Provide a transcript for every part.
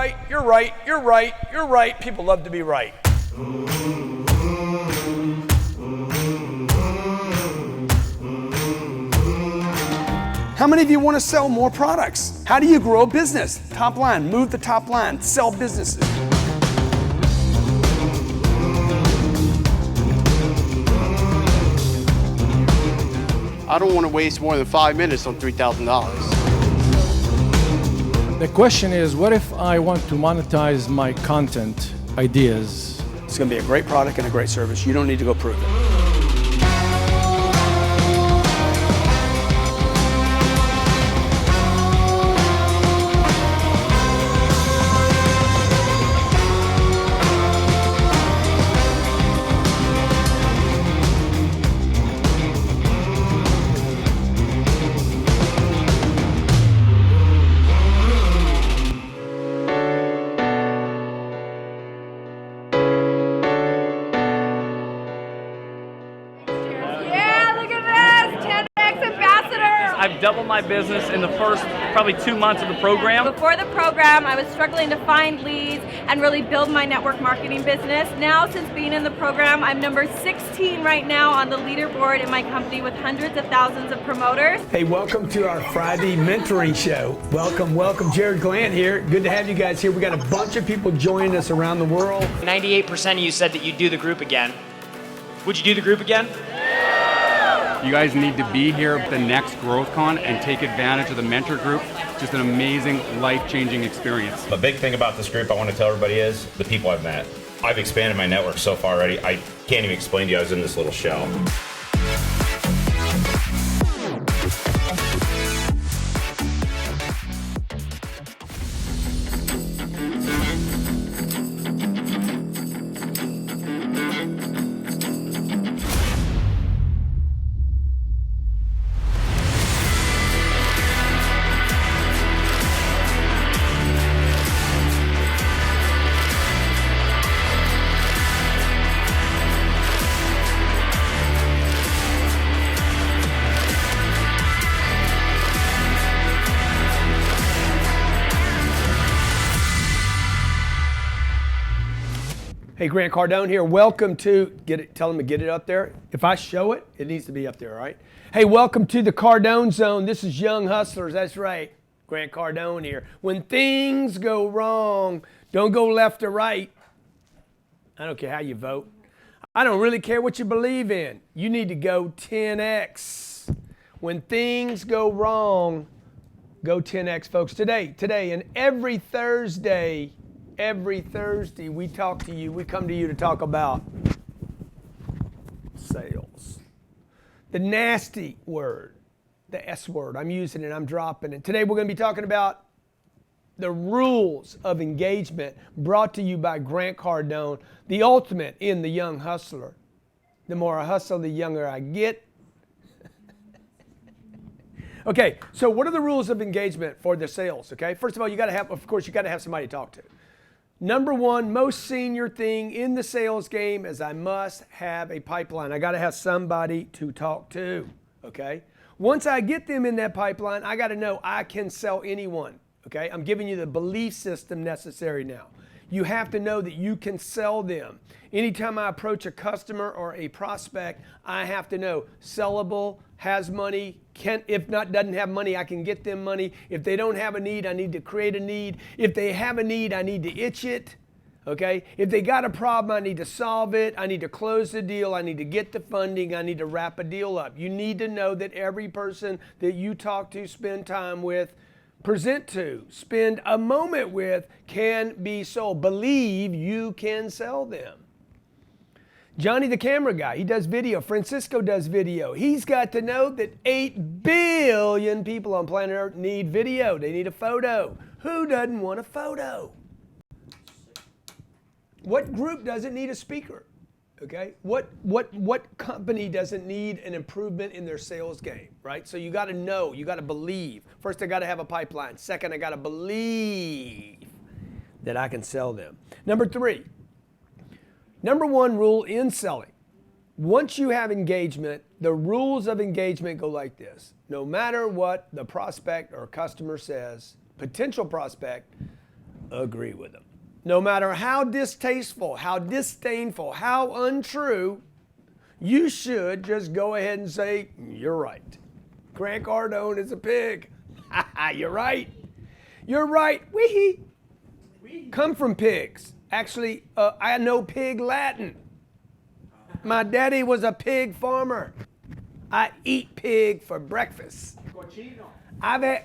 right, you're right, you're right, you're right. People love to be right. How many of you want to sell more products? How do you grow a business? Top line, move the top line, sell businesses. I don't want to waste more than 5 minutes on $3,000. The question is, what if I want to monetize my content ideas? It's going to be a great product and a great service. You don't need to go prove it. I've doubled my business in the first probably 2 months of the program. Before the program, I was struggling to find leads and really build my network marketing business. Now, since being in the program, I'm number 16 right now on the leaderboard in my company with hundreds of thousands of promoters. Hey, welcome to our Friday mentoring show. Welcome, welcome. Jared Glant here. Good to have you guys here. We got a bunch of people joining us around the world. 98% of you said that you'd do the group again. Would you do the group again? You guys need to be here at the next GrowthCon and take advantage of the mentor group. Just an amazing, life-changing experience. The big thing about this group I want to tell everybody is the people I've met. I've expanded my network so far already, I can't even explain to you I was in this little shell. Hey, Grant Cardone here. Welcome to, tell them to get it up there. If I show it, it needs to be up there, all right? Hey, welcome to the Cardone Zone. This is Young Hustlers, that's right. Grant Cardone here. When things go wrong, don't go left or right. I don't care how you vote. I don't really care what you believe in. You need to go 10X. When things go wrong, go 10X, folks. Today, and every Thursday we talk to you, we come to you to talk about sales. The nasty word, the S word, I'm using it, I'm dropping it. Today we're going to be talking about the rules of engagement brought to you by Grant Cardone, the ultimate in the young hustler. The more I hustle, the younger I get. Okay, so what are the rules of engagement for the sales, okay? First of all, you got to have somebody to talk to. Number one, most senior thing in the sales game is I must have a pipeline. I got to have somebody to talk to, okay? Once I get them in that pipeline, I got to know I can sell anyone, okay? I'm giving you the belief system necessary now. You have to know that you can sell them. Anytime I approach a customer or a prospect, I have to know sellable, has money, if not doesn't have money, I can get them money. If they don't have a need, I need to create a need. If they have a need, I need to itch it. Okay? If they got a problem, I need to solve it. I need to close the deal. I need to get the funding. I need to wrap a deal up. You need to know that every person that you talk to, spend time with, present to, spend a moment with, can be sold. Believe you can sell them. Johnny the camera guy, he does video. Francisco does video. He's got to know that 8 billion people on planet Earth need video. They need a photo. Who doesn't want a photo? What group doesn't need a speaker? Okay? What company doesn't need an improvement in their sales game, right? So you got to know, you got to believe. First, I got to have a pipeline. Second, I got to believe that I can sell them. Number 3. Number 1 rule in selling. Once you have engagement, the rules of engagement go like this. No matter what the prospect or customer says, potential prospect, agree with them. No matter how distasteful, how disdainful, how untrue, you should just go ahead and say, you're right. Grant Cardone is a pig. You're right. You're right. Wee. Come from pigs. Actually, I know pig Latin. My daddy was a pig farmer. I eat pig for breakfast.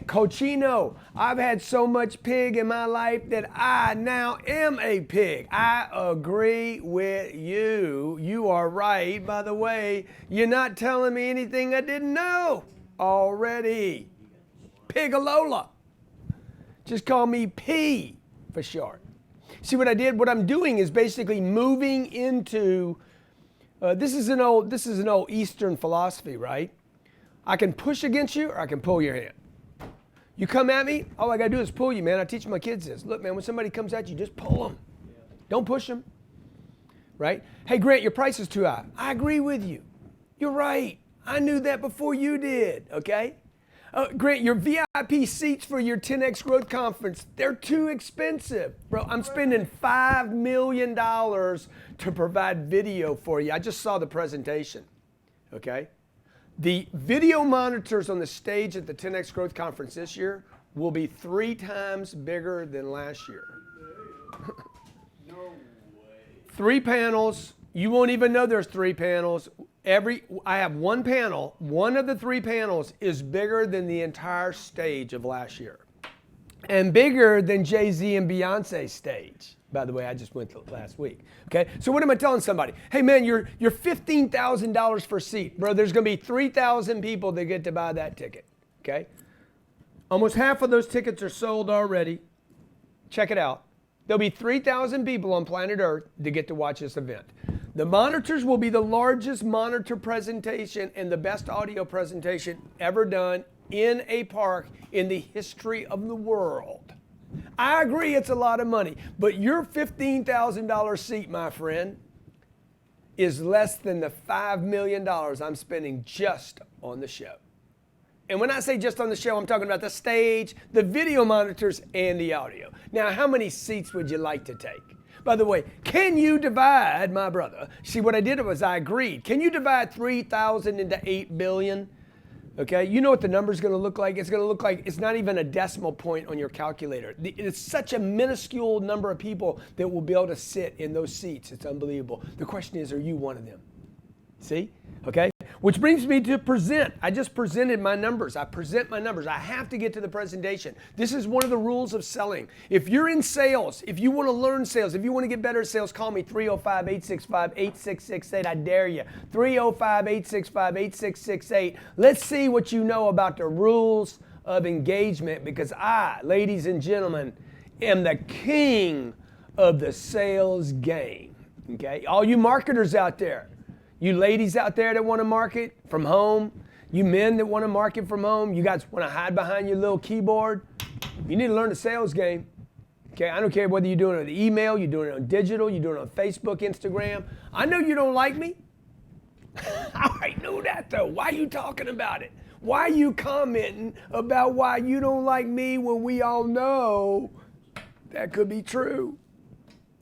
Cochino. I've had so much pig in my life that I now am a pig. I agree with you. You are right. By the way, you're not telling me anything I didn't know already. Pigalola. Just call me P for short. See what I did? What I'm doing is basically moving into, this is an old Eastern philosophy, right? I can push against you or I can pull your hand. You come at me, all I gotta do is pull you, man. I teach my kids this. Look, man, when somebody comes at you, just pull them. Don't push them, right? Hey, Grant, your price is too high. I agree with you. You're right. I knew that before you did, okay? Grant, your VIP seats for your 10X Growth Conference, they're too expensive. Bro, I'm spending $5 million to provide video for you. I just saw the presentation, okay? The video monitors on the stage at the 10X Growth Conference this year will be 3 times bigger than last year. No way. 3 panels. You won't even know there's 3 panels. I have 1 panel. One of the 3 panels is bigger than the entire stage of last year. And bigger than Jay-Z and Beyonce's stage. By the way, I just went last week. Okay, so what am I telling somebody? Hey man, you're $15,000 for a seat. Bro, there's gonna be 3,000 people that get to buy that ticket. Okay? Almost half of those tickets are sold already. Check it out. There'll be 3,000 people on planet Earth that get to watch this event. The monitors will be the largest monitor presentation and the best audio presentation ever done in a park in the history of the world. I agree it's a lot of money, but your $15,000 seat, my friend, is less than the $5 million I'm spending just on the show. And when I say just on the show, I'm talking about the stage, the video monitors, and the audio. Now, how many seats would you like to take? By the way, can you divide, my brother? See, what I did was I agreed. Can you divide 3,000 into 8 billion? Okay, you know what the number's going to look like? It's going to look like it's not even a decimal point on your calculator. It's such a minuscule number of people that will be able to sit in those seats. It's unbelievable. The question is, are you one of them? See? Okay? Which brings me to present. I just presented my numbers. I present my numbers. I have to get to the presentation. This is one of the rules of selling. If you're in sales, if you want to learn sales, if you want to get better at sales, call me 305-865-8668. I dare you. 305-865-8668. Let's see what you know about the rules of engagement, because I, ladies and gentlemen, am the king of the sales game. Okay? All you marketers out there, you ladies out there that want to market from home, you men that want to market from home, you guys want to hide behind your little keyboard, you need to learn the sales game. Okay, I don't care whether you're doing it on email, you're doing it on digital, you're doing it on Facebook, Instagram. I know you don't like me. I know that though. Why are you talking about it? Why are you commenting about why you don't like me when we all know that could be true?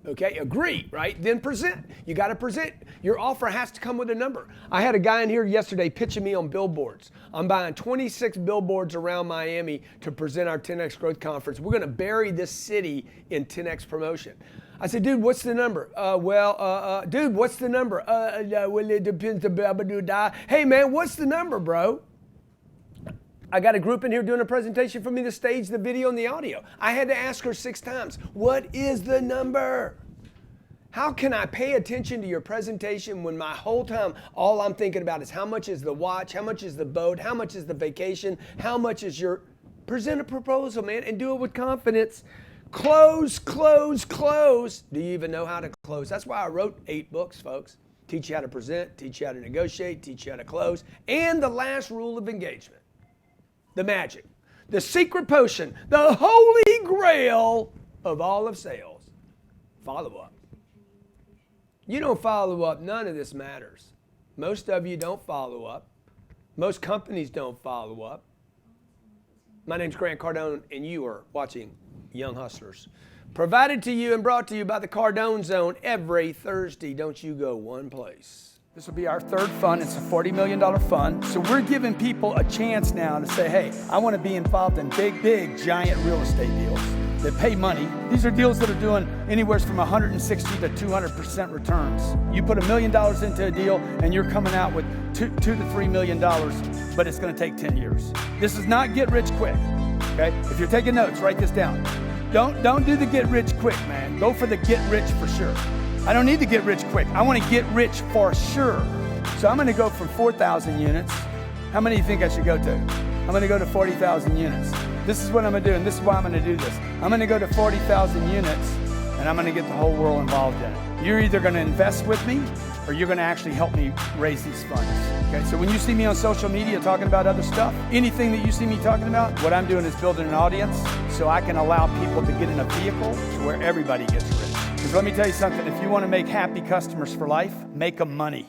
Okay, agree, right? Then present. You got to present. Your offer has to come with a number. I had a guy in here yesterday pitching me on billboards. I'm buying 26 billboards around Miami to present our 10X Growth Conference. We're going to bury this city in 10X promotion. I said, dude, what's the number? Dude, what's the number? Well, it depends. Hey, man, what's the number, bro? I got a group in here doing a presentation for me, the stage, the video, and the audio. I had to ask her 6 times, what is the number? How can I pay attention to your presentation when my whole time, all I'm thinking about is how much is the watch, how much is the boat, how much is the vacation, how much is your... Present a proposal, man, and do it with confidence. Close, close, close. Do you even know how to close? That's why I wrote 8 books, folks. Teach you how to present, teach you how to negotiate, teach you how to close, and the last rule of engagement. The magic, the secret potion, the holy grail of all of sales. Follow up. You don't follow up, none of this matters. Most of you don't follow up. Most companies don't follow up. My name's Grant Cardone, and you are watching Young Hustlers. Provided to you and brought to you by the Cardone Zone every Thursday. Don't you go one place. This will be our third fund. It's a $40 million fund. So we're giving people a chance now to say, hey, I want to be involved in big, giant real estate deals that pay money. These are deals that are doing anywhere from 160 to 200% returns. You put $1 million into a deal and you're coming out with $2 to $3 million, but it's going to take 10 years. This is not get rich quick, okay? If you're taking notes, write this down. Don't do the get rich quick, man. Go for the get rich for sure. I don't need to get rich quick. I want to get rich for sure. So I'm going to go from 4,000 units. How many do you think I should go to? I'm going to go to 40,000 units. This is what I'm going to do, and this is why I'm going to do this. I'm going to go to 40,000 units, and I'm going to get the whole world involved in it. You're either going to invest with me, or you're going to actually help me raise these funds. Okay, so when you see me on social media talking about other stuff, anything that you see me talking about, what I'm doing is building an audience so I can allow people to get in a vehicle to where everybody gets rich. Because let me tell you something, if you want to make happy customers for life, make them money.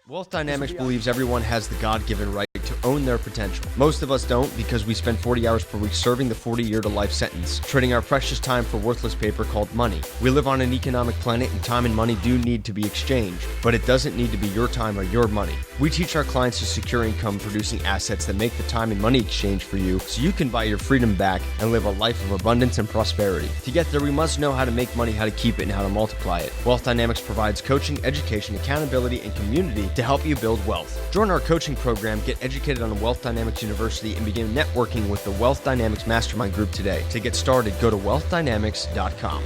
Wealth Dynamics believes everyone has the God-given right to own their potential. Most of us don't because we spend 40 hours per week serving the 40-year-to-life sentence, trading our precious time for worthless paper called money. We live on an economic planet and time and money do need to be exchanged, but it doesn't need to be your time or your money. We teach our clients to secure income-producing assets that make the time and money exchange for you so you can buy your freedom back and live a life of abundance and prosperity. To get there, we must know how to make money, how to keep it, and how to multiply it. Wealth Dynamics provides coaching, education, accountability, and community to help you build wealth. Join our coaching program, get educated on Wealth Dynamics University, and begin networking with the Wealth Dynamics Mastermind Group today. To get started, go to wealthdynamics.com.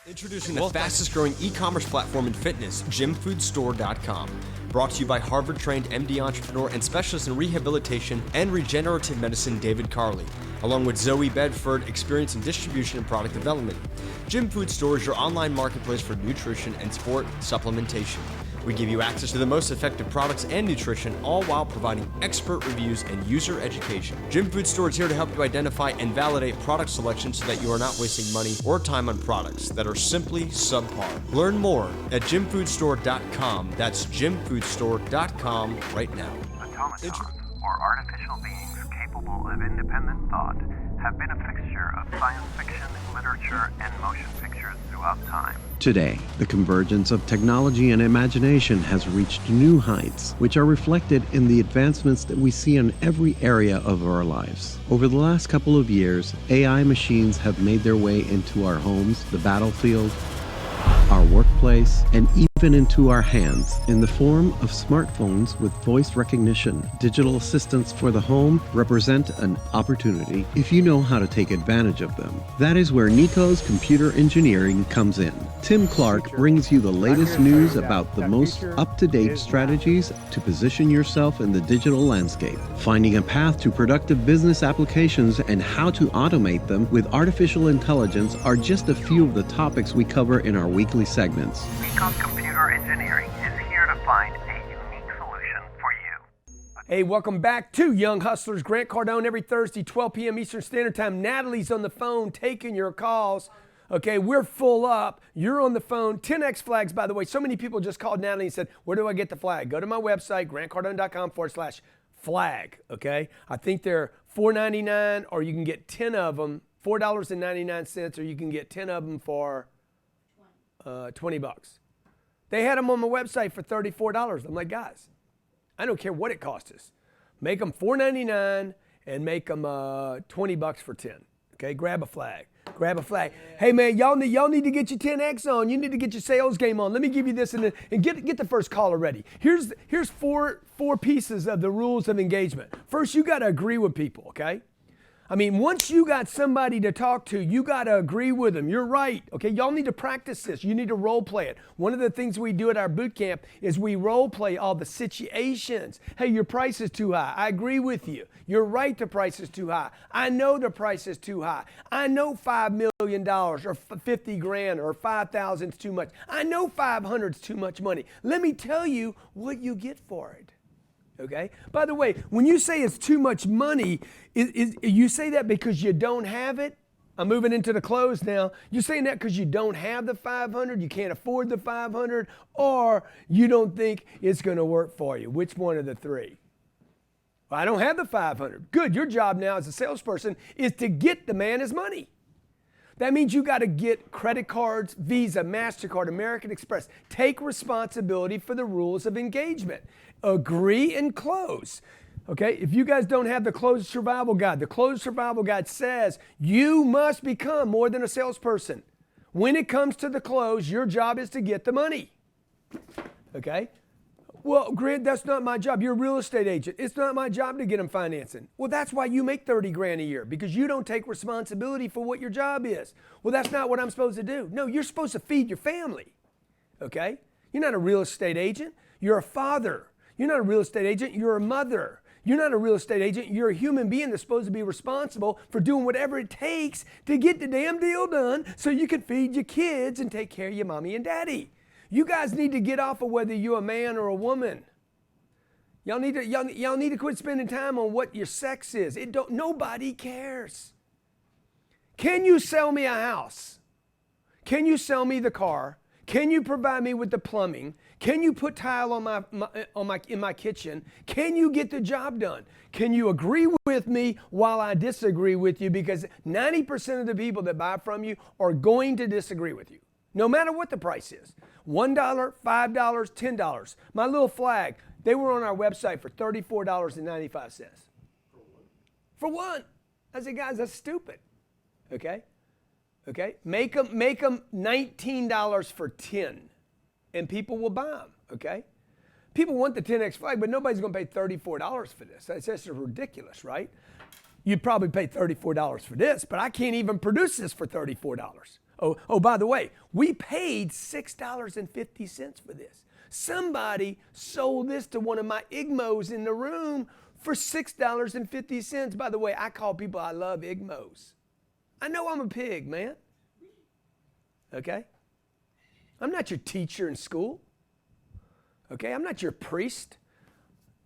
Introducing the fastest growing e-commerce platform in fitness, gymfoodstore.com. Brought to you by Harvard-trained MD entrepreneur and specialist in rehabilitation and regenerative medicine, David Carley, along with Zoe Bedford, experience in distribution and product development. Gym Food Store is your online marketplace for nutrition and sport supplementation. We give you access to the most effective products and nutrition, all while providing expert reviews and user education. Gym Food Store is here to help you identify and validate product selection so that you are not wasting money or time on products that are simply subpar. Learn more at gymfoodstore.com. That's gymfoodstore.com right now. Automatons, or artificial beings capable of independent thought, have been a fixture of science fiction, literature, and motion pictures throughout time. Today, the convergence of technology and imagination has reached new heights, which are reflected in the advancements that we see in every area of our lives. Over the last couple of years, AI machines have made their way into our homes, the battlefield, our workplace, and even into our hands in the form of smartphones with voice recognition. Digital assistants for the home represent an opportunity if you know how to take advantage of them. That is where Nico's Computer Engineering comes in. Tim Clark brings you the latest news about the most up-to-date strategies to position yourself in the digital landscape. Finding a path to productive business applications and how to automate them with artificial intelligence are just a few of the topics we cover in our weekly segments. Nico's Computer Engineering is here to find a unique solution for you. Hey, welcome back to Young Hustlers. Grant Cardone every Thursday, 12 p.m. Eastern Standard Time. Natalie's on the phone taking your calls. Okay, we're full up. You're on the phone. 10X flags, by the way. So many people just called Natalie and said, where do I get the flag? Go to my website, grantcardone.com/flag. Okay, I think they're $4.99, or you can get 10 of them, $4.99, or you can get 10 of them for $20. They had them on my website for $34. I'm like, guys, I don't care what it costs us. Make them $4.99 and make them $20 for 10. Okay, grab a flag. Grab a flag. Hey man, y'all need to get your 10X on. You need to get your sales game on. Let me give you this and get the first caller ready. Here's four pieces of the rules of engagement. First, you got to agree with people. Okay. I mean, once you got somebody to talk to, you got to agree with them. You're right. Okay, y'all need to practice this. You need to role play it. One of the things we do at our boot camp is we role play all the situations. Hey, your price is too high. I agree with you. You're right, the price is too high. I know the price is too high. I know $5 million or 50 grand or 5,000 is too much. I know 500 is too much money. Let me tell you what you get for it. Okay. By the way, when you say it's too much money, you say that because you don't have it? I'm moving into the close now. You're saying that because you don't have the 500, you can't afford the 500, or you don't think it's going to work for you. Which one of the three? Well, I don't have the 500. Good, your job now as a salesperson is to get the man his money. That means you got to get credit cards, Visa, MasterCard, American Express. Take responsibility for the rules of engagement. Agree and close. Okay, if you guys don't have the Closed Survival Guide, the Closed Survival Guide says you must become more than a salesperson. When it comes to the close, your job is to get the money. Okay? Well, Grant, that's not my job. You're a real estate agent. It's not my job to get them financing. Well, that's why you make 30 grand a year, because you don't take responsibility for what your job is. Well, that's not what I'm supposed to do. No, you're supposed to feed your family. Okay? You're not a real estate agent. You're a father. You're not a real estate agent. You're a mother. You're not a real estate agent. You're a human being that's supposed to be responsible for doing whatever it takes to get the damn deal done so you can feed your kids and take care of your mommy and daddy. You guys need to get off of whether you're a man or a woman. Y'all need to quit spending time on what your sex is. Nobody cares. Can you sell me a house? Can you sell me the car? Can you provide me with the plumbing? Can you put tile in my kitchen? Can you get the job done? Can you agree with me while I disagree with you? Because 90% of the people that buy from you are going to disagree with you, no matter what the price is. $1, $5, $10. My little flag, they were on our website for $34.95. For one. I said, guys, that's stupid. Okay? Okay? Make them $19 for 10, and people will buy them. Okay? People want the 10X flag, but nobody's going to pay $34 for this. That's just ridiculous, right? You'd probably pay $34 for this, but I can't even produce this for $34. Oh, by the way, we paid $6.50 for this. Somebody sold this to one of my IGMOs in the room for $6.50. By the way, I call people I love IGMOs. I know I'm a pig, man. Okay? I'm not your teacher in school. Okay? I'm not your priest.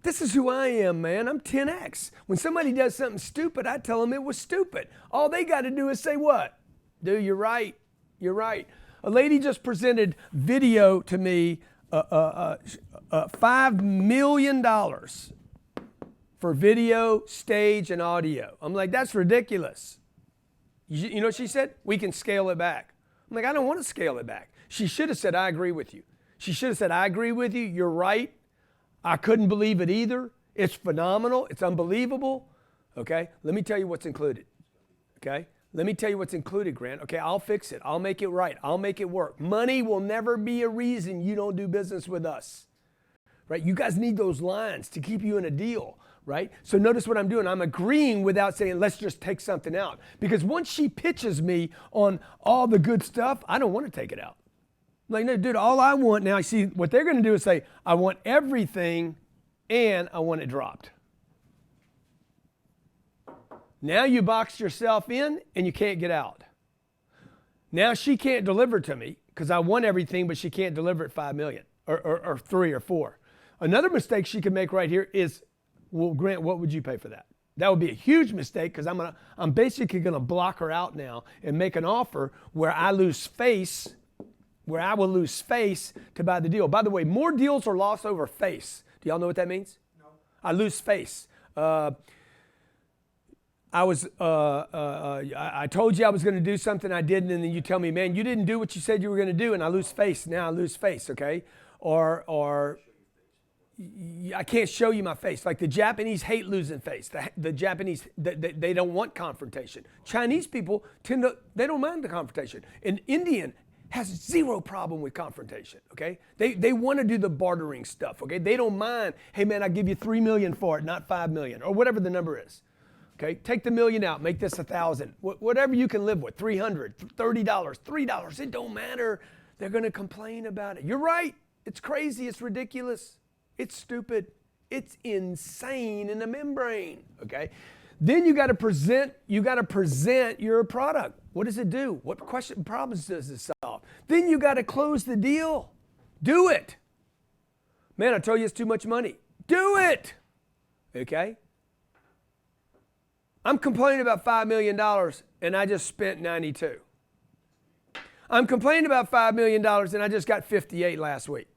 This is who I am, man. I'm 10X. When somebody does something stupid, I tell them it was stupid. All they got to do is say what? Dude, you're right. You're right. A lady just presented video to me, $5 million for video, stage, and audio. I'm like, that's ridiculous. You know what she said? We can scale it back. I'm like, I don't want to scale it back. She should have said, I agree with you. She should have said, I agree with you. You're right. I couldn't believe it either. It's phenomenal. It's unbelievable. Okay? Let me tell you what's included. Okay? Let me tell you what's included, Grant. Okay, I'll fix it. I'll make it right. I'll make it work. Money will never be a reason you don't do business with us. Right? You guys need those lines to keep you in a deal. Right? So notice what I'm doing. I'm agreeing without saying, let's just take something out. Because once she pitches me on all the good stuff, I don't want to take it out. I'm like, no, dude, all I want now, see, what they're going to do is say, I want everything and I want it dropped. Now you boxed yourself in and you can't get out. Now she can't deliver to me because I want everything, but she can't deliver at $5 million or 3 or 4. Another mistake she could make right here is, well, Grant, what would you pay for that? That would be a huge mistake because I'm basically going to block her out now and make an offer where I lose face, where I will lose face to buy the deal. By the way, more deals are lost over face. Do y'all know what that means? No. I lose face. I told you I was going to do something I didn't, and then you tell me, man, you didn't do what you said you were going to do, and I lose face. Now I lose face, okay? Or I can't show you my face. Like the Japanese hate losing face. The Japanese, they don't want confrontation. Chinese people they don't mind the confrontation. An Indian has zero problem with confrontation, okay? They want to do the bartering stuff, okay? They don't mind, hey man, I'll give you $3 million for it, not $5 million, or whatever the number is. Okay, take the $1 million out, make this $1,000. Whatever you can live with, $300, $30, $3, it don't matter. They're going to complain about it. You're right. It's crazy. It's ridiculous. It's stupid. It's insane in the membrane. Okay, then you got to present your product. What does it do? What problems does it solve? Then you got to close the deal. Do it. Man, I told you it's too much money. Do it. Okay. I'm complaining about $5 million and I just spent 92. I'm complaining about $5 million and I just got 58 last week.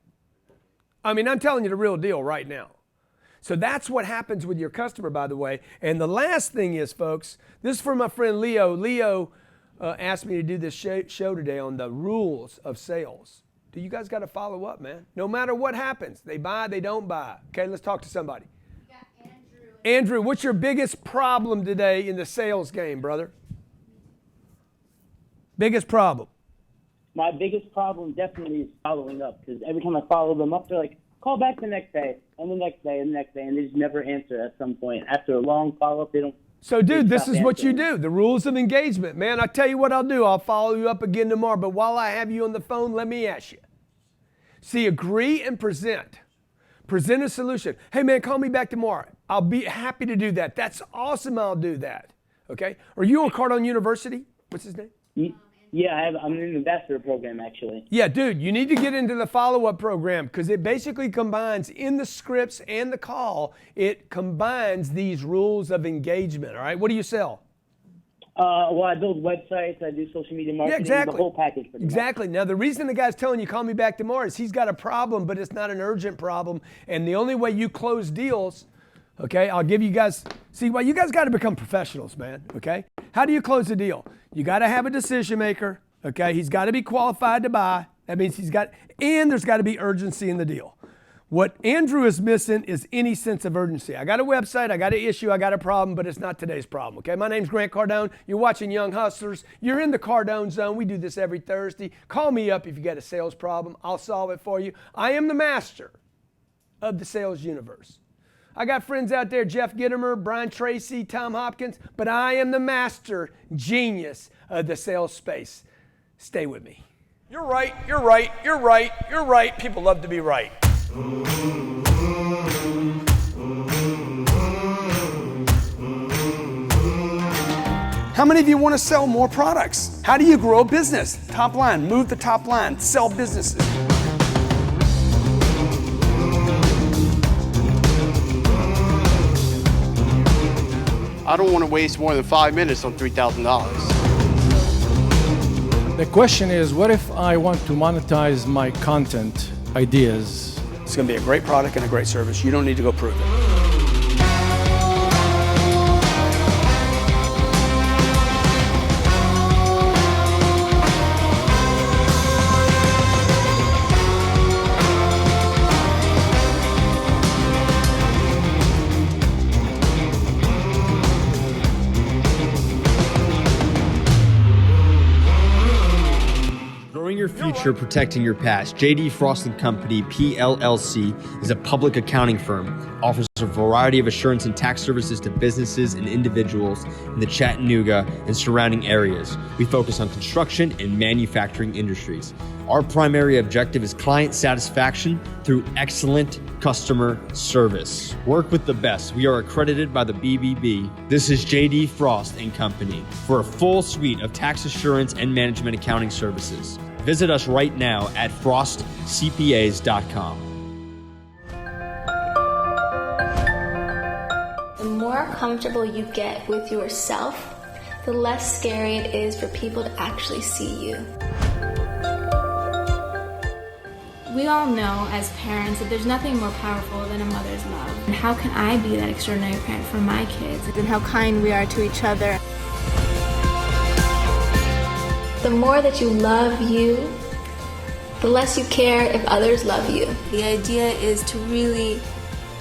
I mean, I'm telling you the real deal right now. So that's what happens with your customer, by the way. And the last thing is, folks, this is from my friend Leo. Leo asked me to do this show today on the rules of sales. Do you guys got to follow up, man? No matter what happens, they buy, they don't buy. Okay, let's talk to somebody. Andrew, what's your biggest problem today in the sales game, brother? Biggest problem? My biggest problem definitely is following up, because every time I follow them up, they're like, call back the next day, and the next day, and the next day, and they just never answer at some point. After a long follow-up, they don't. So, dude, this is what you do. The rules of engagement. Man, I tell you what I'll do. I'll follow you up again tomorrow. But while I have you on the phone, let me ask you. See, agree and present. Present a solution. Hey, man, call me back tomorrow. I'll be happy to do that. That's awesome. I'll do that. Okay? Are you on Cardone University? What's his name? Yeah, I'm in the ambassador program, actually. Yeah, dude, you need to get into the follow-up program because it basically combines in the scripts and the call, it combines these rules of engagement, all right? What do you sell? Well, I build websites, I do social media marketing, the whole package. Exactly. Now, the reason the guy's telling you call me back tomorrow is he's got a problem, but it's not an urgent problem. And the only way you close deals, okay, I'll give you guys, see, well, you guys got to become professionals, man, okay? How do you close a deal? You got to have a decision maker, okay? He's got to be qualified to buy. That means and there's got to be urgency in the deal. What Andrew is missing is any sense of urgency. I got a website, I got an issue, I got a problem, but it's not today's problem, okay? My name's Grant Cardone. You're watching Young Hustlers. You're in the Cardone zone. We do this every Thursday. Call me up if you got a sales problem. I'll solve it for you. I am the master of the sales universe. I got friends out there, Jeff Gittimer, Brian Tracy, Tom Hopkins, but I am the master genius of the sales space. Stay with me. You're right, you're right, you're right, you're right. People love to be right. How many of you want to sell more products? How do you grow a business? Top line, move the top line, sell businesses. I don't want to waste more than 5 minutes on $3,000. The question is, what if I want to monetize my content ideas? It's going to be a great product and a great service. You don't need to go prove it. Your future, protecting your past. J.D. Frost & Company, PLLC, is a public accounting firm. Offers a variety of assurance and tax services to businesses and individuals in the Chattanooga and surrounding areas. We focus on construction and manufacturing industries. Our primary objective is client satisfaction through excellent customer service. Work with the best. We are accredited by the BBB. This is J.D. Frost & Company for a full suite of tax assurance and management accounting services. Visit us right now at frostcpas.com. The more comfortable you get with yourself, the less scary it is for people to actually see you. We all know as parents that there's nothing more powerful than a mother's love. And how can I be that extraordinary parent for my kids? And how kind we are to each other. The more that you love you, the less you care if others love you. The idea is to really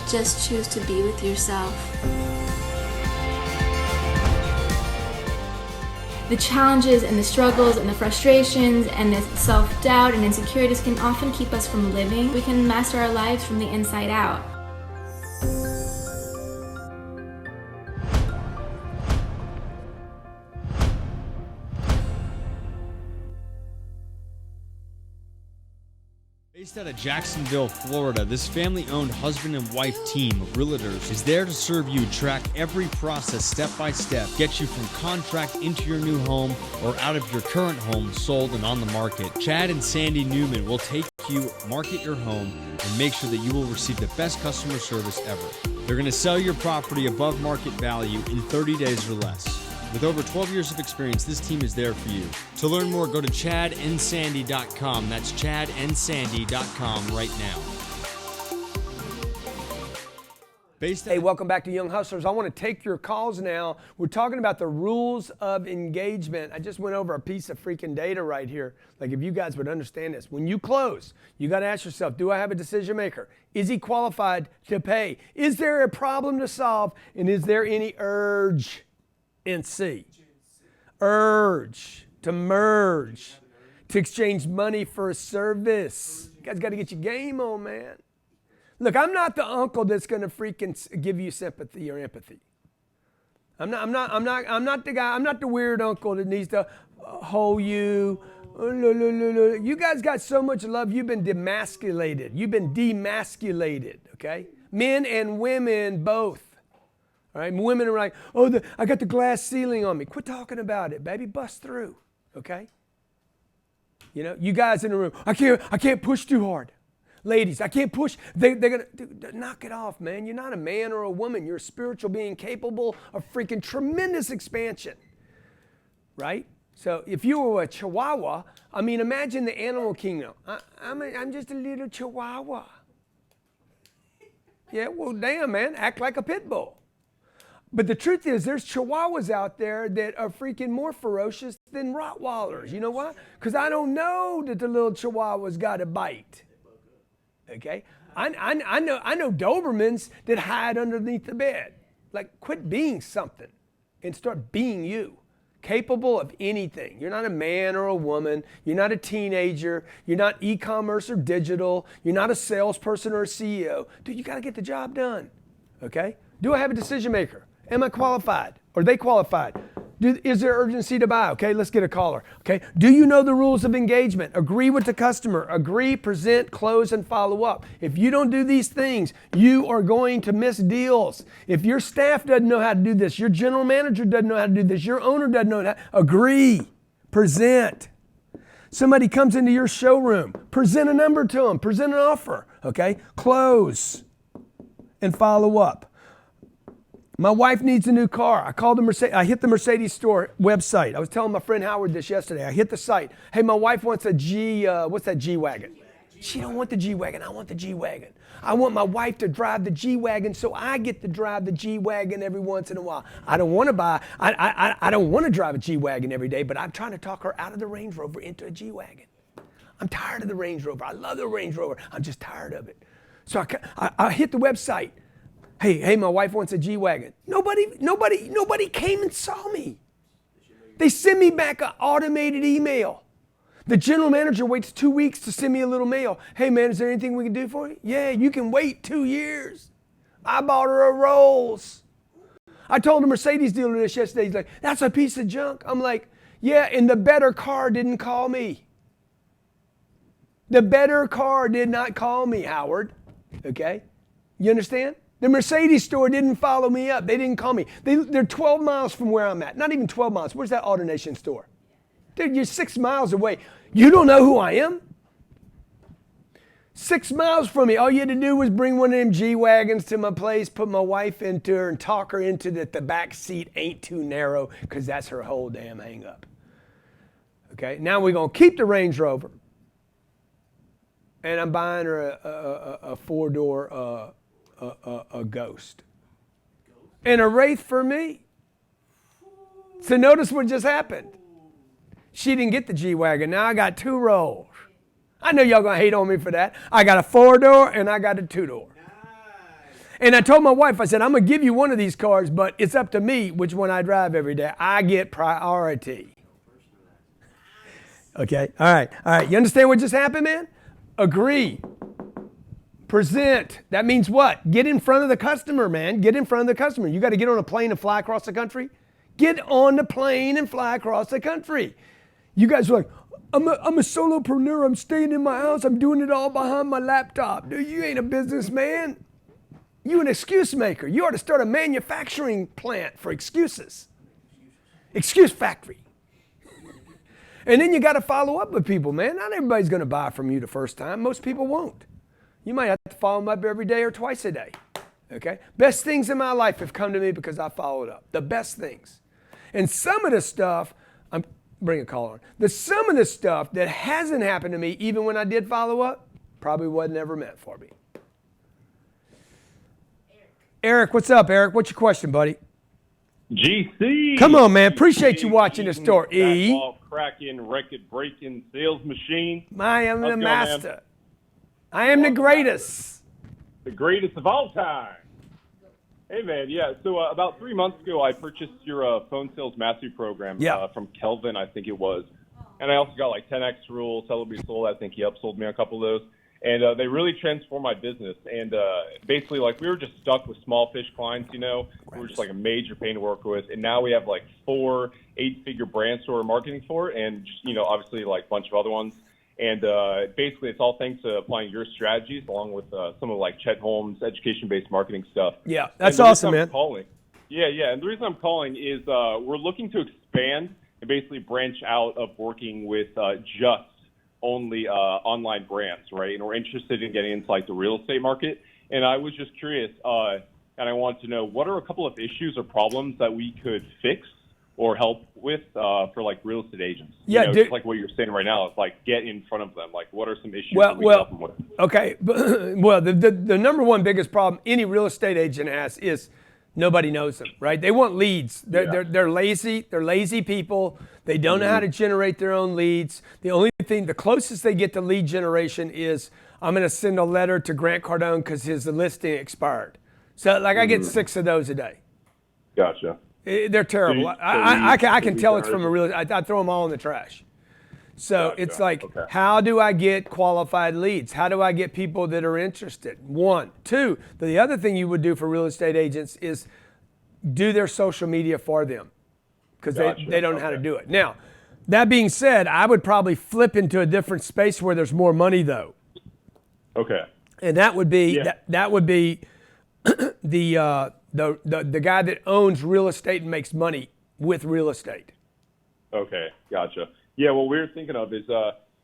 just choose to be with yourself. The challenges and the struggles and the frustrations and the self-doubt and insecurities can often keep us from living. We can master our lives from the inside out. Based out of Jacksonville, Florida, this family-owned husband and wife team of realtors is there to serve you, track every process step by step, get you from contract into your new home or out of your current home sold and on the market. Chad and Sandy Newman will take you, market your home, and make sure that you will receive the best customer service ever. They're going to sell your property above market value in 30 days or less. With over 12 years of experience, this team is there for you. To learn more, go to chadandsandy.com. That's chadandsandy.com right now. Hey, welcome back to Young Hustlers. I want to take your calls now. We're talking about the rules of engagement. I just went over a piece of freaking data right here. Like, if you guys would understand this. When you close, you got to ask yourself, do I have a decision maker? Is he qualified to pay? Is there a problem to solve? And is there any urgency? Urge to merge, to exchange money for a service. You guys got to get your game on, man. Look, I'm not the uncle that's going to freaking give you sympathy or empathy. I'm not the guy. I'm not the weird uncle that needs to hold you. You guys got so much love. You've been demasculated. You've been demasculated. Okay, men and women both. All right, women are like, oh, I got the glass ceiling on me. Quit talking about it, baby. Bust through. Okay. You know, you guys in the room. I can't push too hard. Ladies, I can't push. They're going to knock it off, man. You're not a man or a woman. You're a spiritual being capable of freaking tremendous expansion, right? So if you were a chihuahua, I mean, imagine the animal kingdom. I'm just a little chihuahua. Yeah, well, damn, man, act like a pit bull. But the truth is, there's chihuahuas out there that are freaking more ferocious than Rottweilers. You know why? Because I don't know that the little chihuahua's got a bite. Okay, I know Dobermans that hide underneath the bed. Like, quit being something and start being you, capable of anything. You're not a man or a woman. You're not a teenager. You're not e-commerce or digital. You're not a salesperson or a CEO. Dude, you got to get the job done. Okay, do I have a decision maker? Am I qualified? Are they qualified? Is there urgency to buy? Okay, let's get a caller. Okay, do you know the rules of engagement? Agree with the customer. Agree, present, close, and follow up. If you don't do these things, you are going to miss deals. If your staff doesn't know how to do this, your general manager doesn't know how to do this, your owner doesn't know how to agree, present. Somebody comes into your showroom, present a number to them, present an offer. Okay, close and follow up. My wife needs a new car. I hit the Mercedes store website. I was telling my friend Howard this yesterday. I hit the site. Hey, my wife wants a what's that G-Wagon? She don't want the G-Wagon. I want the G-Wagon. I want my wife to drive the G-Wagon so I get to drive the G-Wagon every once in a while. I don't want to drive a G-Wagon every day, but I'm trying to talk her out of the Range Rover into a G-Wagon. I'm tired of the Range Rover. I love the Range Rover. I'm just tired of it. So I hit the website. Hey, my wife wants a G-Wagon. Nobody came and saw me. They send me back an automated email. The general manager waits 2 weeks to send me a little mail. Hey, man, is there anything we can do for you? Yeah, you can wait 2 years. I bought her a Rolls. I told the Mercedes dealer this yesterday. He's like, that's a piece of junk. I'm like, yeah, and the better car didn't call me. The better car did not call me, Howard. Okay? You understand? The Mercedes store didn't follow me up. They didn't call me. They're 12 miles from where I'm at. Not even 12 miles. Where's that AutoNation store? Dude, you're 6 miles away. You don't know who I am? 6 miles from me. All you had to do was bring one of them G-Wagons to my place, put my wife into her, and talk her into that the back seat ain't too narrow, because that's her whole damn hang-up. Okay, now we're going to keep the Range Rover, and I'm buying her a four-door a Ghost. And a Wraith for me. So notice what just happened. She didn't get the G-Wagon. Now I got 2 Rolls. I know y'all gonna hate on me for that. I got a 4-door and I got a 2-door. And I told my wife, I said, I'm gonna give you one of these cars, but it's up to me which one I drive every day. I get priority. Okay, all right. You understand what just happened, man? Agree. Present. That means what? Get in front of the customer, man. Get in front of the customer. You got to get on a plane and fly across the country? Get on the plane and fly across the country. You guys are like, I'm a solopreneur. I'm staying in my house. I'm doing it all behind my laptop. Dude, you ain't a businessman. You an excuse maker. You ought to start a manufacturing plant for excuses. Excuse factory. And then you got to follow up with people, man. Not everybody's going to buy from you the first time. Most people won't. You might have to follow them up every day or twice a day. Okay? Best things in my life have come to me because I followed up. The best things. And some of the stuff, bring a caller on. Some of the stuff that hasn't happened to me, even when I did follow up, probably wasn't ever meant for me. Eric, what's up, Eric? What's your question, buddy? GC. Come on, man. Appreciate you watching the store. E. Backball cracking, record-breaking sales machine. I am the How's it going, master. man? I am the greatest. The greatest of all time. Hey, man. Yeah. So about 3 months ago, I purchased your phone sales mastery program from Kelvin, I think it was. And I also got like 10X rule, sell or be sold. I think he upsold me a couple of those. And they really transformed my business. And basically, like, we were just stuck with small fish clients, you know. We were just like a major pain to work with. And now we have like 4 8-figure brands who are marketing for, and just, you know, obviously like a bunch of other ones. And basically, it's all thanks to applying your strategies along with some of like Chet Holmes' education-based marketing stuff. Yeah, that's awesome, man. Yeah. And the reason I'm calling is we're looking to expand and basically branch out of working with just only online brands, right? And we're interested in getting into like the real estate market. And I was just curious, and I wanted to know, what are a couple of issues or problems that we could fix or help with for like real estate agents? Yeah, you know, just like what you're saying right now, it's like get in front of them. Like, what are some issues that we can help them with? Okay. Well, the number one biggest problem any real estate agent has is nobody knows them, right? They want leads. They're lazy. They're lazy people. They don't know how to generate their own leads. The closest they get to lead generation is, I'm going to send a letter to Grant Cardone because his listing expired. So, like, I get 6 of those a day. Gotcha. They're terrible. I can tell it's from a real. I throw them all in the trash. So it's like, how do I get qualified leads? How do I get people that are interested? 1, 2. The other thing you would do for real estate agents is do their social media for them, because they don't know how to do it. Now, that being said, I would probably flip into a different space where there's more money, though. Okay. And that would be that would be the guy that owns real estate and makes money with real estate. Okay, gotcha. Yeah, what we were thinking of is,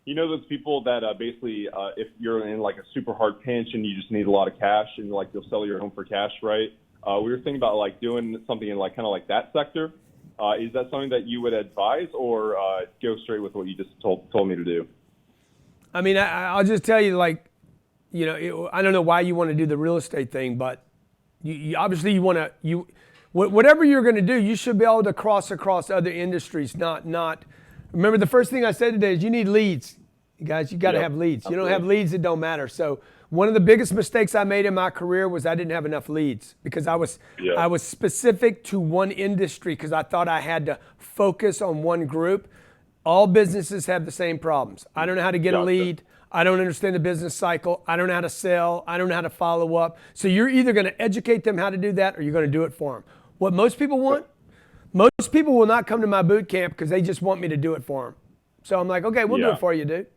you know, those people that basically, if you're in like a super hard pinch and you just need a lot of cash and like you'll sell your home for cash, right? We were thinking about like doing something in like kind of like that sector. Is that something that you would advise, or go straight with what you just told me to do? I mean, I'll just tell you, like, you know, I don't know why you want to do the real estate thing, but you obviously you want to, whatever you're going to do, you should be able to cross across other industries, not. Remember, the first thing I said today is you need leads. You guys, you got to have leads. You don't have leads, it don't matter. So one of the biggest mistakes I made in my career was I didn't have enough leads, because I was specific to one industry, because I thought I had to focus on one group. All businesses have the same problems. I don't know how to get a lead. I don't understand the business cycle. I don't know how to sell. I don't know how to follow up. So you're either going to educate them how to do that, or you're going to do it for them. What most people want, most people will not come to my boot camp because they just want me to do it for them. So I'm like, okay, we'll do it for you, dude.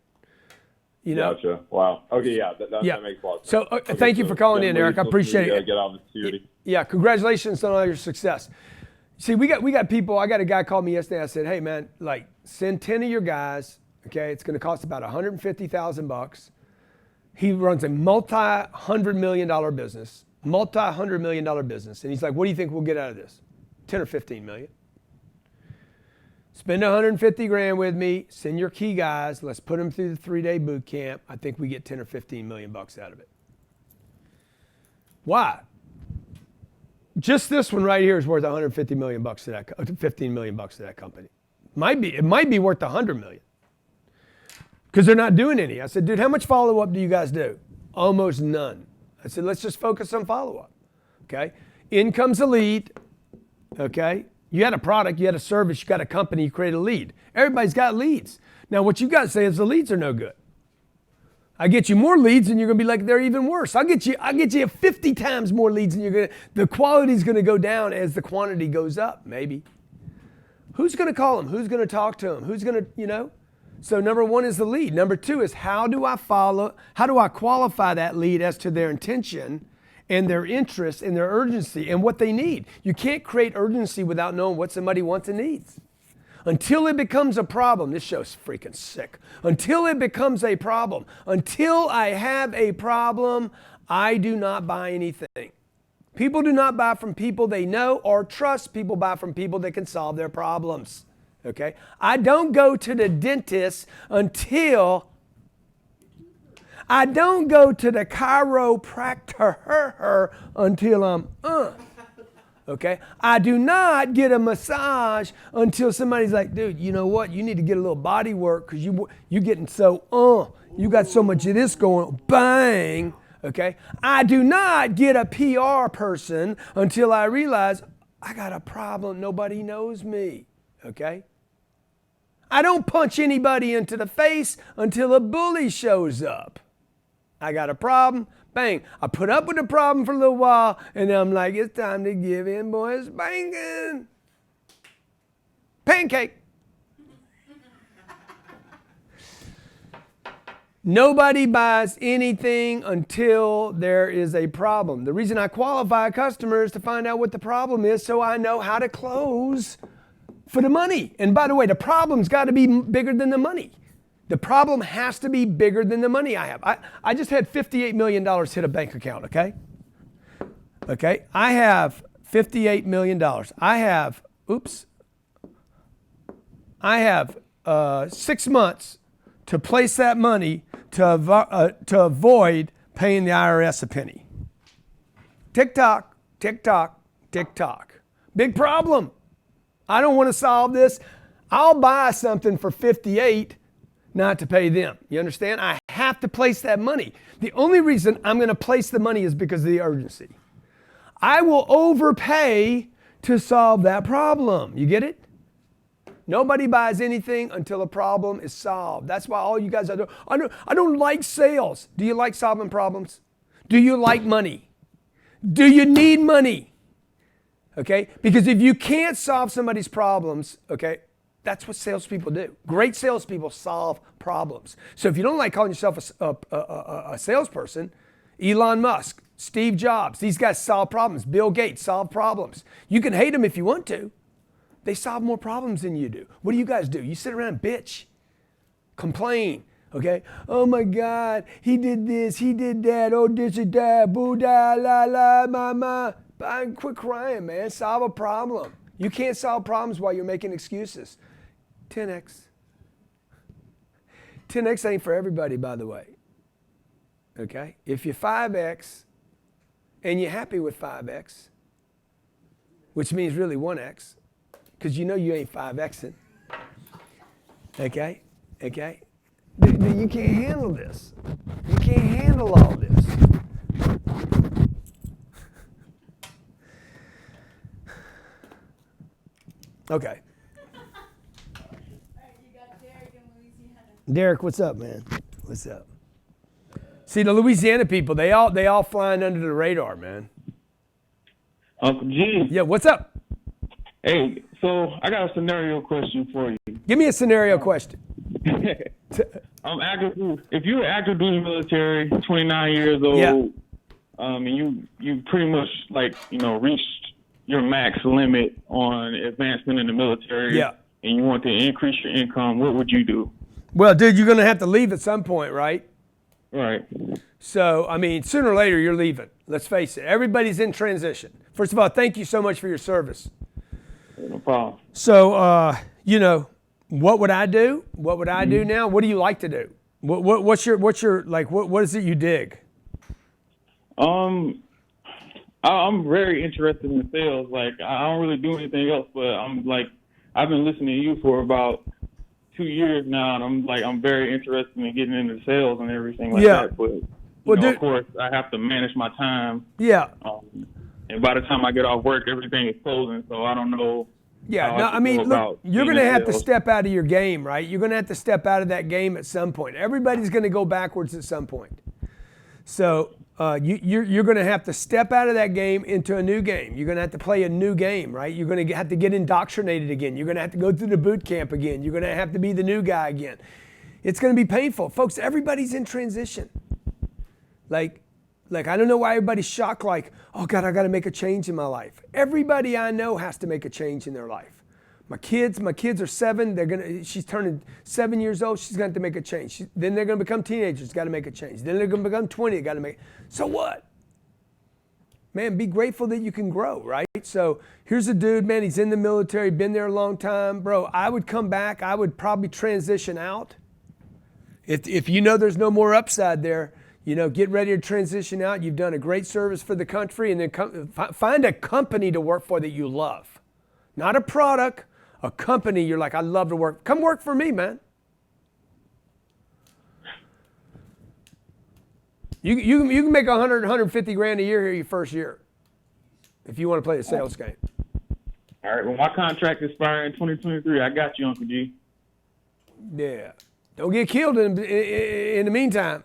You know? Gotcha. Wow. Okay, that makes a lot of sense. So thank you for calling in, Eric. I appreciate it. Get out of the security. Yeah, congratulations on all your success. See, we got people. I got a guy called me yesterday. I said, hey, man, like, send 10 of your guys. Okay, it's going to cost about $150,000. He runs a multi-$100 million business, and he's like, what do you think we'll get out of this? 10 or 15 million. Spend 150 grand with me, send your key guys, let's put them through the 3-day boot camp. I think we get 10 or 15 million bucks out of it. Why? Just this one right here is worth 150 million bucks to that, 15 million bucks to that company. It might be worth 100 million. Because they're not doing any. I said, dude, how much follow-up do you guys do? Almost none. I said, let's just focus on follow-up. Okay? In comes a lead. Okay? You had a product, you had a service, you got a company, you create a lead. Everybody's got leads. Now, what you got to say is the leads are no good. I get you more leads and you're going to be like, they're even worse. I'll get you 50 times more leads and the quality's going to go down as the quantity goes up, maybe. Who's going to call them? Who's going to talk to them? Who's going to, you know? So number 1 is the lead. Number 2 is how do I qualify that lead as to their intention and their interest and their urgency and what they need. You can't create urgency without knowing what somebody wants and needs. Until it becomes a problem, this show's freaking sick. Until it becomes a problem, until I have a problem, I do not buy anything. People do not buy from people they know or trust. People buy from people that can solve their problems. Okay? I don't go to the dentist until I don't go to the chiropractor until I'm okay? I do not get a massage until somebody's like, dude, you know what? You need to get a little body work because you're getting so, you got so much of this going on. Bang, okay? I do not get a PR person until I realize I got a problem. Nobody knows me, okay? I don't punch anybody into the face until a bully shows up. I got a problem. Bang. I put up with the problem for a little while, and then I'm like, it's time to give in, boys. Banging. Pancake. Nobody buys anything until there is a problem. The reason I qualify customers is to find out what the problem is so I know how to close for the money. And by the way, the problem's got to be bigger than the money. The problem has to be bigger than the money I have. I just had $58 million hit a bank account, okay? Okay, I have $58 million. I have 6 months to place that money to avoid paying the IRS a penny. Tick tock, tick tock, tick tock. Big problem. I don't want to solve this. I'll buy something for 58 not to pay them. You understand? I have to place that money. The only reason I'm going to place the money is because of the urgency. I will overpay to solve that problem. You get it? Nobody buys anything until a problem is solved. That's why all you guys are doing. I don't like sales. Do you like solving problems? Do you like money? Do you need money? Okay? Because if you can't solve somebody's problems, okay, that's what salespeople do. Great salespeople solve problems. So if you don't like calling yourself a salesperson, Elon Musk, Steve Jobs, these guys solve problems. Bill Gates solve problems. You can hate them if you want to. They solve more problems than you do. What do you guys do? You sit around and bitch, complain, okay? Oh my God, he did this, he did that, oh this and that, boo da la la mama. Quit crying, man. Solve a problem. You can't solve problems while you're making excuses. 10x. 10x ain't for everybody, by the way. Okay? If you're 5x and you're happy with 5x, which means really 1x, because you know you ain't 5xing. Okay? Okay? You can't handle this. You can't handle all this. Okay. Derek, what's up, man? What's up? See, the Louisiana people, they all flying under the radar, man. Uncle G. Yeah, what's up? Hey, so I got a scenario question for you. Give me a scenario question. If you're active duty military, 29 years old, yeah. And you pretty much reached your max limit on advancement in the military, yeah. and you want to increase your income, what would you do? Well, dude, you're going to have to leave at some point, right? Right. So, I mean, sooner or later, you're leaving. Let's face it. Everybody's in transition. First of all, thank you so much for your service. No problem. So, what would I do? What would I do now? What do you like to do? What's your like? What is it you dig? I'm very interested in sales. Like, I don't really do anything else, but I've been listening to you for about 2 years now, and I'm very interested in getting into sales and everything like that. But of course, I have to manage my time. Yeah. And by the time I get off work, everything is closing, so I don't know. Yeah, no, I mean, look, you're going to have to step out of your game, right? You're going to have to step out of that game at some point. Everybody's going to go backwards at some point. So you're going to have to step out of that game into a new game. You're going to have to play a new game, right? You're going to have to get indoctrinated again. You're going to have to go through the boot camp again. You're going to have to be the new guy again. It's going to be painful. Folks, everybody's in transition. Like I don't know why everybody's shocked like, oh God, I got to make a change in my life. Everybody I know has to make a change in their life. My kids are 7. She's turning 7 years old. She's going to have to make a change. Then they're going to become teenagers. Got to make a change. Then they're going to become 20. Got to make. So what? Man, be grateful that you can grow, right? So here's a dude, man. He's in the military, been there a long time, bro. I would come back. I would probably transition out. If you know there's no more upside there, get ready to transition out. You've done a great service for the country, and then find a company to work for that you love. Not a product, a company you're like, I love to work. Come work for me, man. You can make 100, 150 grand a year here your first year if you want to play the sales game. All right, well, my contract expires in 2023. I got you, Uncle G. Yeah. Don't get killed in the meantime.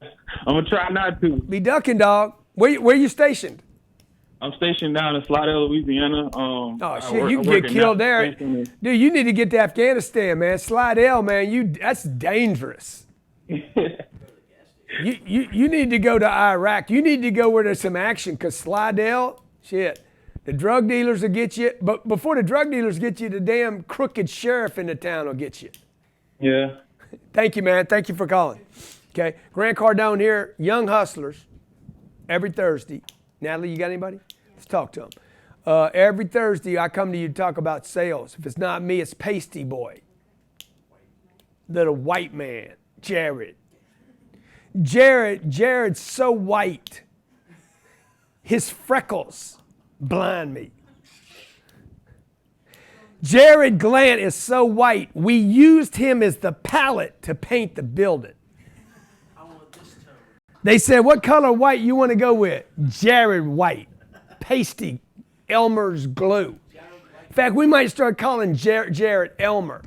I'm going to try not to. Be ducking, dog. Where you stationed? I'm stationed down in Slidell, Louisiana. Shit, you can get killed there. Dude, you need to get to Afghanistan, man. Slidell, man, that's dangerous. You need to go to Iraq. You need to go where there's some action, because Slidell, shit, the drug dealers will get you. But before the drug dealers get you, the damn crooked sheriff in the town will get you. Yeah. Thank you, man. Thank you for calling. Okay, Grant Cardone here, Young Hustlers, every Thursday. Natalie, you got anybody? Let's talk to them. Every Thursday, I come to you to talk about sales. If it's not me, it's Pasty Boy. Little white man, Jared. Jared's so white, his freckles blind me. Jared Glant is so white, we used him as the palette to paint the building. They said, what color white you want to go with? Jared White, pasty, Elmer's glue. In fact, we might start calling Jared Elmer.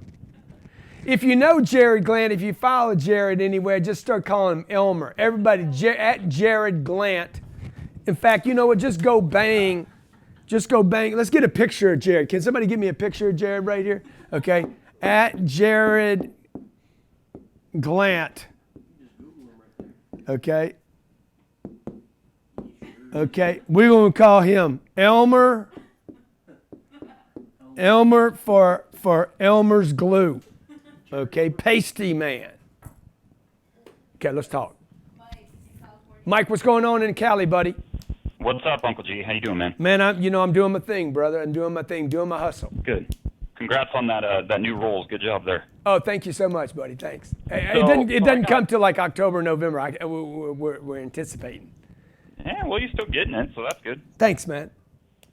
If you know Jared Glant, if you follow Jared anywhere, just start calling him Elmer. Everybody, at Jared Glant. In fact, you know what? Just go bang. Just go bang. Let's get a picture of Jared. Can somebody give me a picture of Jared right here? Okay. At Jared Glant. Okay. Okay. We're going to call him Elmer. Elmer for Elmer's glue. Okay. Pasty man. Okay, let's talk. Mike, what's going on in Cali, buddy? What's up, Uncle G? How you doing, man? Man, I'm doing my thing, brother. I'm doing my thing, doing my hustle. Good. Congrats on that new roles. Good job there. Oh, thank you so much, buddy. Thanks. It doesn't come till like October, November. We're anticipating. Yeah, well, you're still getting it, so that's good. Thanks, man.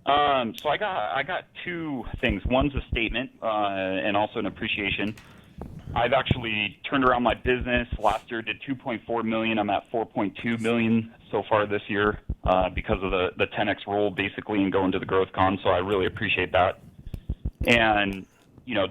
So I got two things. One's a statement, and also an appreciation. I've actually turned around my business. Last year did 2.4 million. I'm at 4.2 million so far this year because of the 10x rule, basically, and going to the growth con. So I really appreciate that. And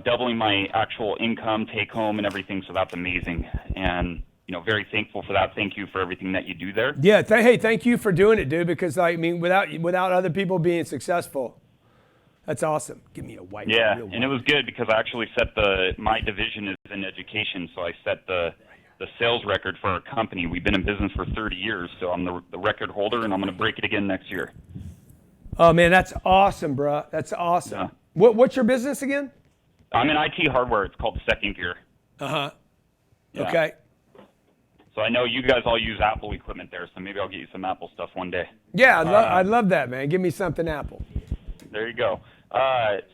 doubling my actual income, take home, and everything. So that's amazing. And very thankful for that. Thank you for everything that you do there. Yeah. Hey, thank you for doing it, dude. Because without other people being successful. That's awesome. Give me a white. Yeah, and it was good because I actually set my division is in education, so I set the sales record for our company. We've been in business for 30 years, so I'm the record holder, and I'm going to break it again next year. Oh, man, that's awesome, bro. That's awesome. Yeah. What's your business again? I'm in IT hardware. It's called Second Gear. Uh-huh. Yeah. Okay. So I know you guys all use Apple equipment there, so maybe I'll get you some Apple stuff one day. Yeah, I'd love that, man. Give me something Apple. There you go.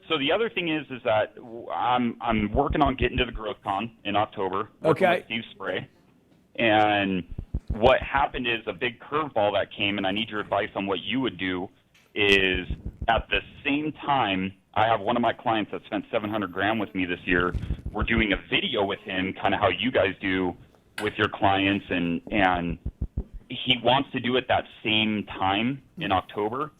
So the other thing is that I'm working on getting to the Growth Con in October. Okay. With Steve Spray. And what happened is a big curveball that came, and I need your advice on what you would do, is at the same time, I have one of my clients that spent $700,000 with me this year. We're doing a video with him, kind of how you guys do with your clients, and he wants to do it that same time in October.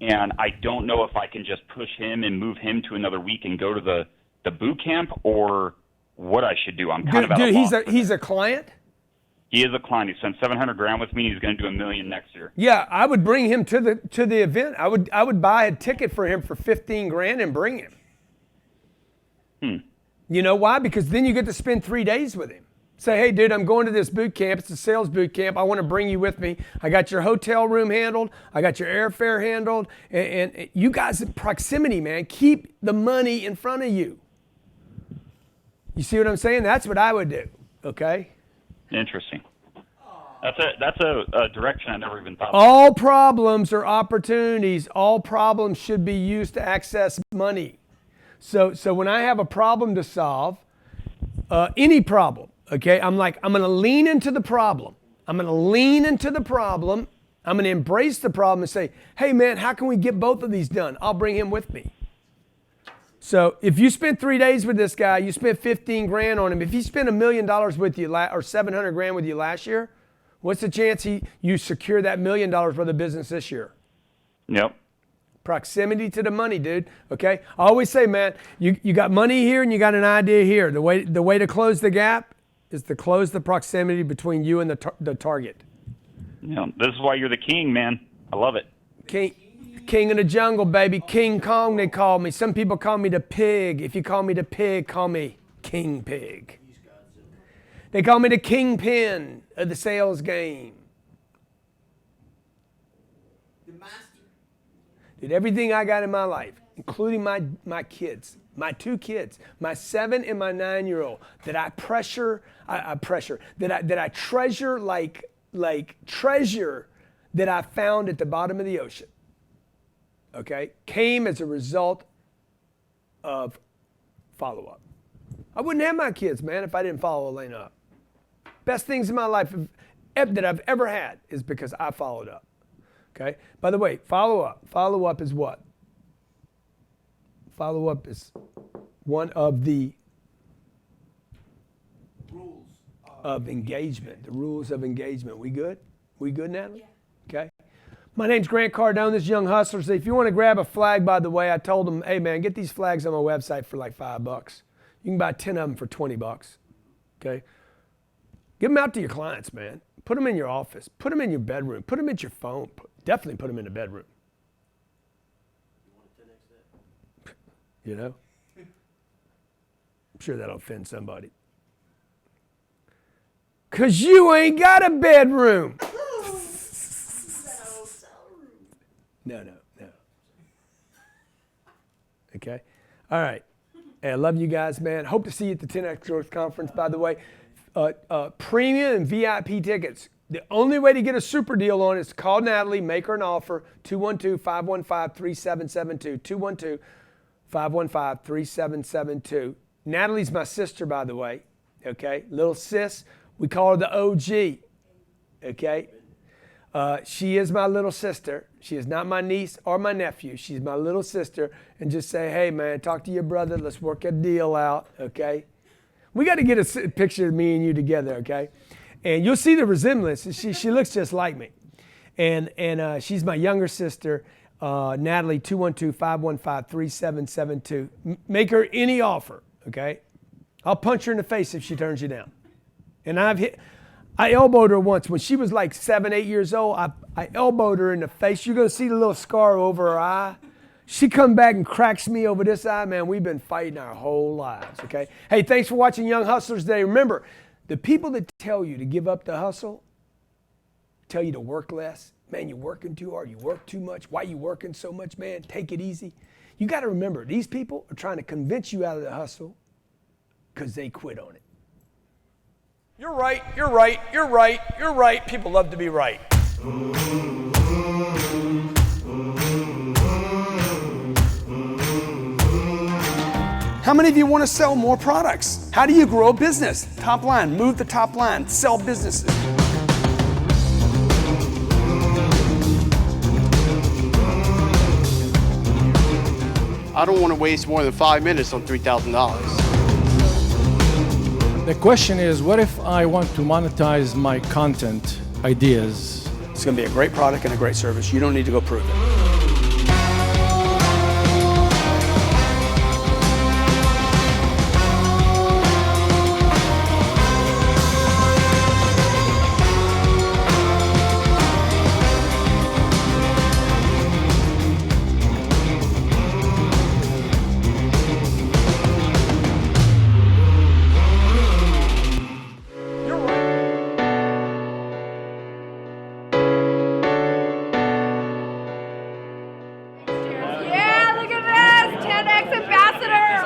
And I don't know if I can just push him and move him to another week and go to the boot camp, or what I should do. I'm kind of at a loss. He's a client? He is a client. He spent $700,000 with me. He's going to do $1 million next year. Yeah, I would bring him to the event. I would buy a ticket for him for $15,000 and bring him. You know why? Because then you get to spend 3 days with him. Say, hey, dude, I'm going to this boot camp. It's a sales boot camp. I want to bring you with me. I got your hotel room handled. I got your airfare handled. And you guys in proximity, man, keep the money in front of you. You see what I'm saying? That's what I would do, okay? Interesting. That's a direction I never even thought of. All problems are opportunities. All problems should be used to access money. So when I have a problem to solve, any problem, Okay, I'm going to lean into the problem. I'm going to lean into the problem. I'm going to embrace the problem and say, hey man, how can we get both of these done? I'll bring him with me. So if you spent 3 days with this guy, you spent 15 grand on him. If he spent $1 million with you or 700 grand with you last year, what's the chance you secure that $1 million for the business this year? Yep. Proximity to the money, dude. Okay. I always say, man, you got money here and you got an idea here. The way to close the gap is to close the proximity between you and the target. Yeah, this is why you're the king, man. I love it. King of the jungle, baby. King Kong, they call me. Some people call me the pig. If you call me the pig, call me King Pig. They call me the kingpin of the sales game. The master. Dude, everything I got in my life, including my kids, my 2 kids, my 7 and my 9-year-old, that I treasure like treasure that I found at the bottom of the ocean, okay, came as a result of follow-up. I wouldn't have my kids, man, if I didn't follow Elena up. Best things in my life that I've ever had is because I followed up, okay? By the way, follow-up. Follow-up is what? Follow-up is one of the rules of engagement, the rules of engagement. We good? We good, Natalie? Yeah. Okay. My name's Grant Cardone. This is Young Hustlers. If you want to grab a flag, by the way, I told them, hey, man, get these flags on my website for like $5. You can buy 10 of them for $20, okay? Give them out to your clients, man. Put them in your office. Put them in your bedroom. Put them at your phone. Definitely put them in the bedroom. You know? I'm sure that'll offend somebody. Because you ain't got a bedroom. No. Okay? All right. Hey, I love you guys, man. Hope to see you at the 10X Growth Conference, by the way. Premium and VIP tickets. The only way to get a super deal on it is to call Natalie, make her an offer, 212-515-3772, 212-515-3772. Natalie's my sister, by the way, okay? Little sis, we call her the OG, okay? She is my little sister. She is not my niece or my nephew. She's my little sister. And just say, hey, man, talk to your brother. Let's work a deal out, okay? We got to get a picture of me and you together, okay? And you'll see the resemblance. She looks just like me. And she's my younger sister, Natalie, 212-515-3772. Make her any offer, okay? I'll punch her in the face if she turns you down. And I elbowed her once when she was like 7, 8 years old. I elbowed her in the face. You're going to see the little scar over her eye. She come back and cracks me over this eye, man. We've been fighting our whole lives, okay? Hey, thanks for watching Young Hustlers Today. Remember, the people that tell you to give up the hustle, tell you to work less, man, you're working too hard, you work too much. Why you working so much, man? Take it easy. You got to remember, these people are trying to convince you out of the hustle because they quit on it. You're right, you're right, you're right, you're right. People love to be right. How many of you want to sell more products? How do you grow a business? Top line, move the top line, sell businesses. I don't want to waste more than 5 minutes on $3,000. The question is, what if I want to monetize my content ideas? It's going to be a great product and a great service. You don't need to go prove it.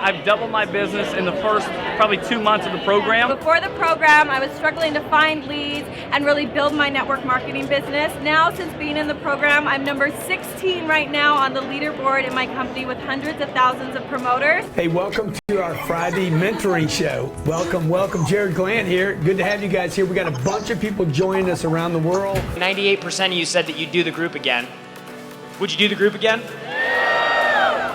I've doubled my business in the first probably 2 months of the program. Before the program, I was struggling to find leads and really build my network marketing business. Now, since being in the program, I'm number 16 right now on the leaderboard in my company with hundreds of thousands of promoters. Hey, welcome to our Friday mentoring show. Welcome, welcome. Jared Glant here. Good to have you guys here. We got a bunch of people joining us around the world. 98% of you said that you'd do the group again. Would you do the group again?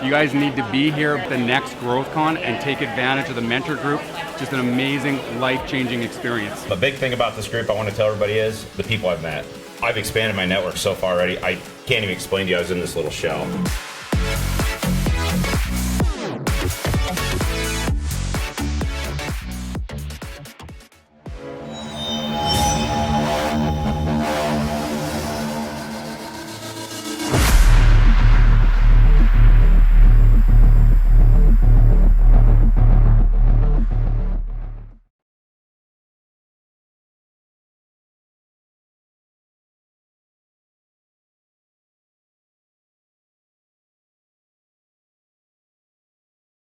You guys need to be here at the next GrowthCon and take advantage of the mentor group. Just an amazing, life-changing experience. The big thing about this group I want to tell everybody is the people I've met. I've expanded my network so far already, I can't even explain to you I was in this little shell.